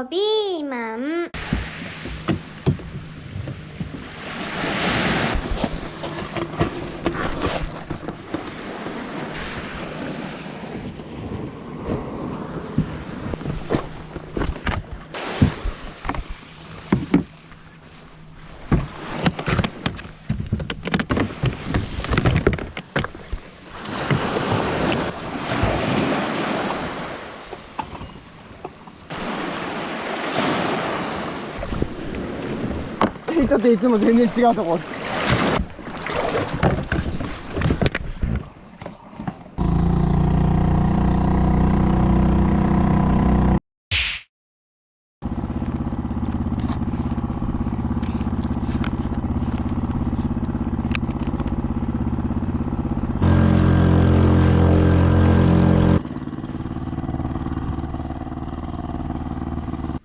ピーマン。ちょっといつも全然違うところ。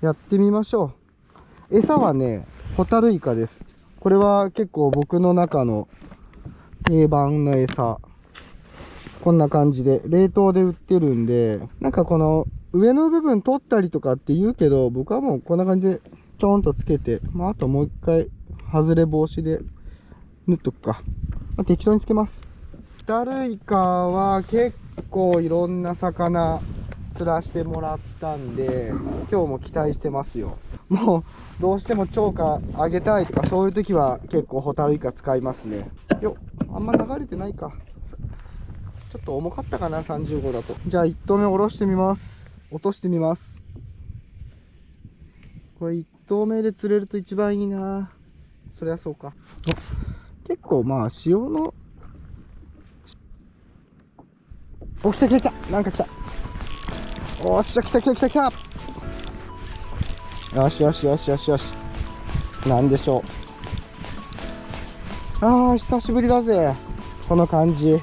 やってみましょう。餌はね、ホタルイカです。これは結構僕の中の定番の餌。こんな感じで、冷凍で売ってるんで、なんかこの上の部分取ったりとかって言うけど、僕はもうこんな感じでちょんとつけて、あともう一回外れ防止で縫っとくか。適当につけます。ホタルイカは結構いろんな魚釣らしてもらったんで、今日も期待してますよ。もうどうしても釣果あげたいとかそういう時は結構ホタルイカ使いますね。よっ、あんま流れてないか。ちょっと重かったかな、35だと。じゃあ1投目下ろしてみます。落としてみます。これ1投目で釣れると一番いいな。そりゃそうか。結構まあ潮の、お、来た来た来た、なんか来た。おっしゃ、来た来た来た来た。よしよしよしよしよし。なんでしょう。久しぶりだぜ。この感じ。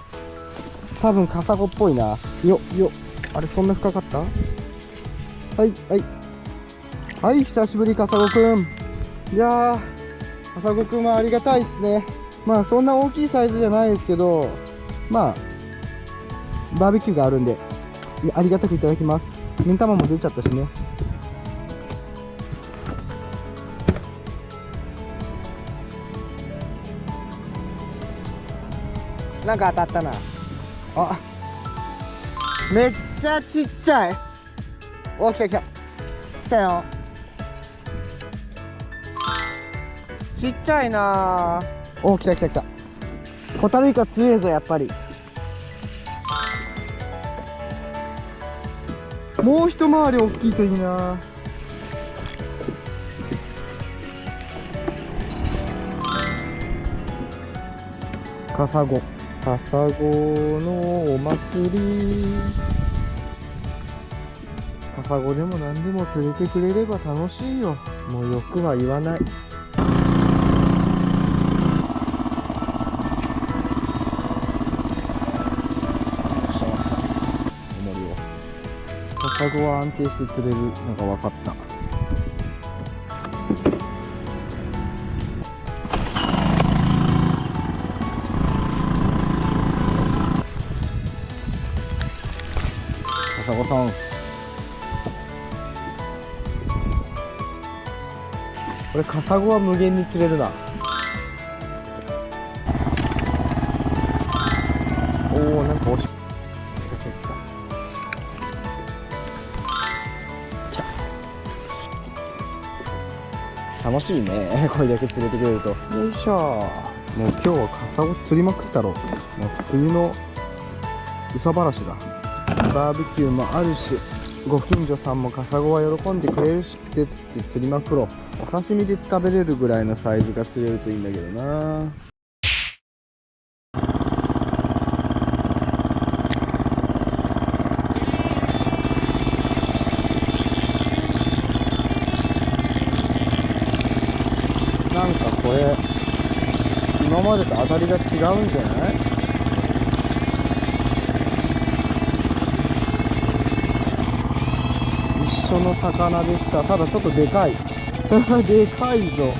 多分カサゴっぽいな。よよ。あれ、そんな深かった？はいはいはい、久しぶりカサゴくん。いやー、カサゴくんはありがたいですね。まあそんな大きいサイズじゃないですけど、まあバーベキューがあるんでありがたくいただきます。目ん玉も出ちゃったしね。なんか当たったな。あ、めっちゃちっちゃい。お、来た来た来たよ。ちっちゃいな。お、来た来た来た。ホタルイカ強いぞ、やっぱり。もう一回り大きいといいな。カサゴ、カサゴのお祭り。カサゴでも何でも釣れてくれれば楽しいよ。もう欲は言わない。カサゴは安定して釣れるのが分かった。カサゴさん、これカサゴは無限に釣れるな。おお、なんか惜しい。楽しいね、これだけ釣れてくれると。よいしょ。もう今日はカサゴ釣りまくったろ。もう冬のうさばらしだ。バーベキューもあるし、ご近所さんもカサゴは喜んでくれるしってつって釣りまくろう。お刺身で食べれるぐらいのサイズが釣れるといいんだけどな。なんかこれ今までと当たりが違うんじゃない？一緒の魚でした。ただちょっとでかいでかいぞ。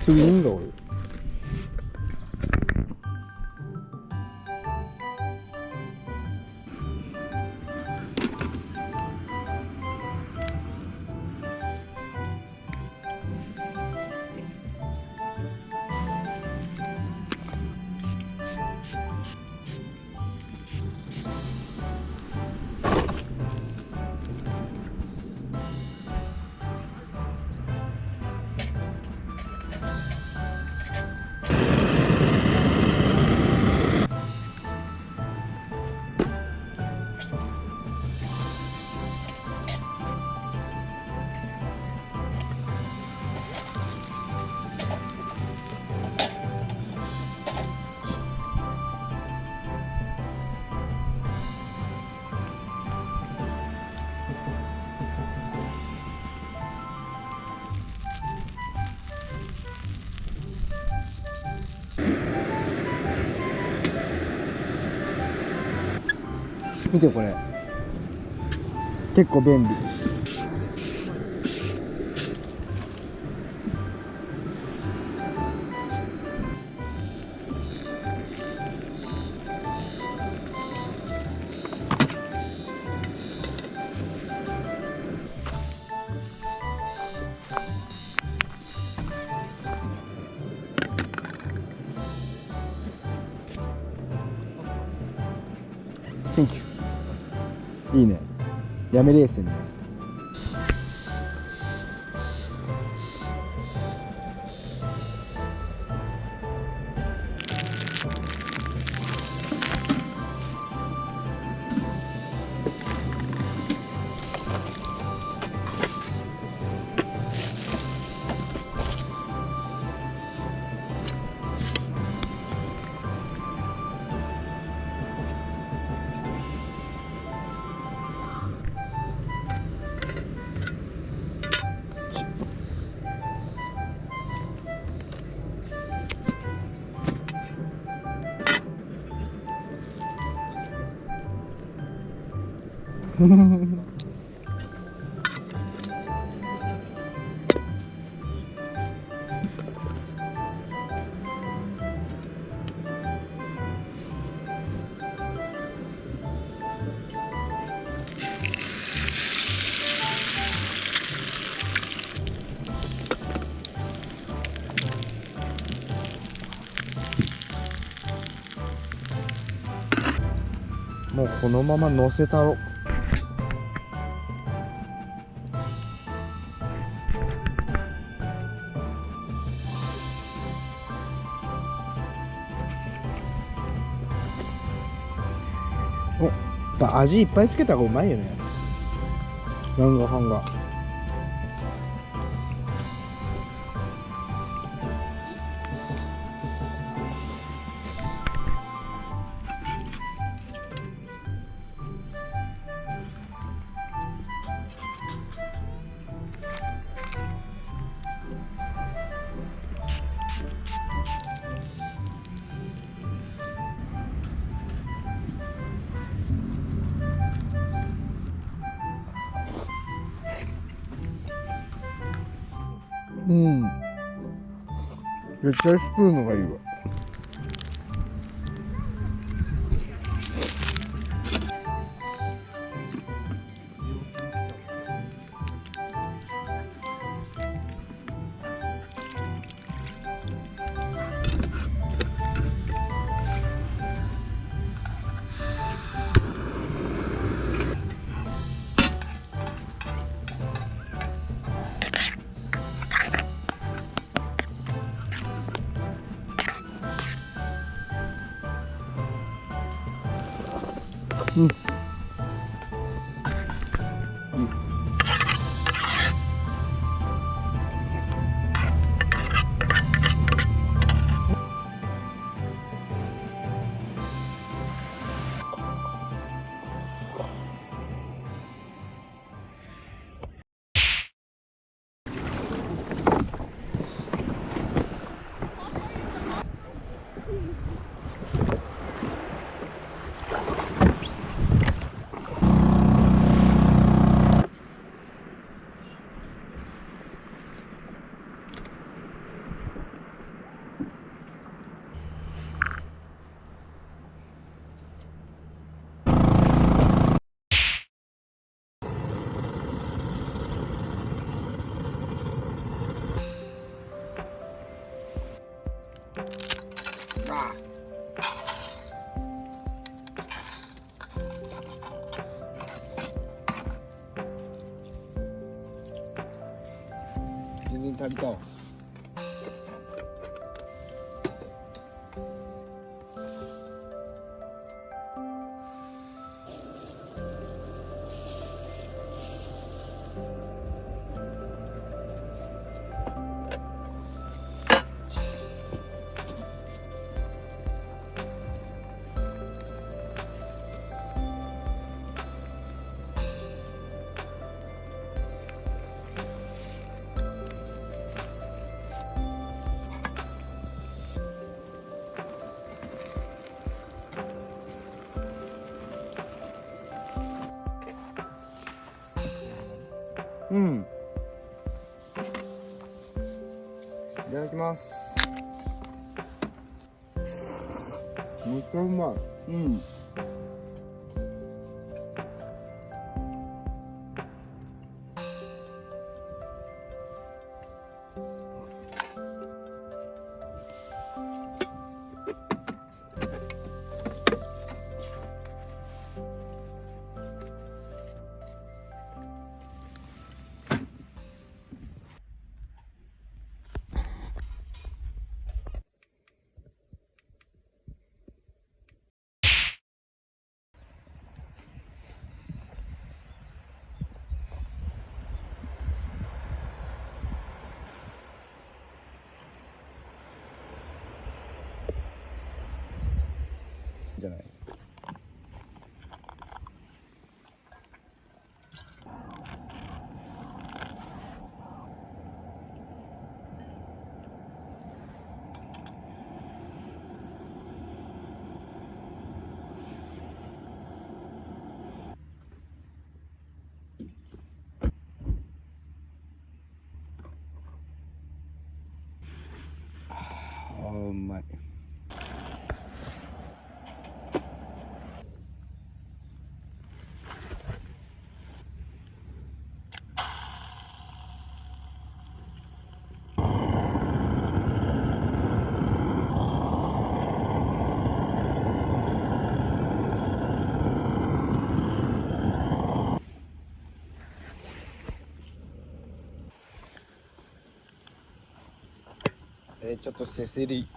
スリンがおる。見てこれ、結構便利。Thank you。いいね。やめレースに。もうこのまま乗せたろ。お、やっぱ味いっぱいつけた方がうまいよね。ランガハンガ。うん。絶対スプーンのがいいわ。うん。全然足りたわ。うん。いただきます。めっちゃうまい。うん。じゃない。あーうまい。ちょっとせせり。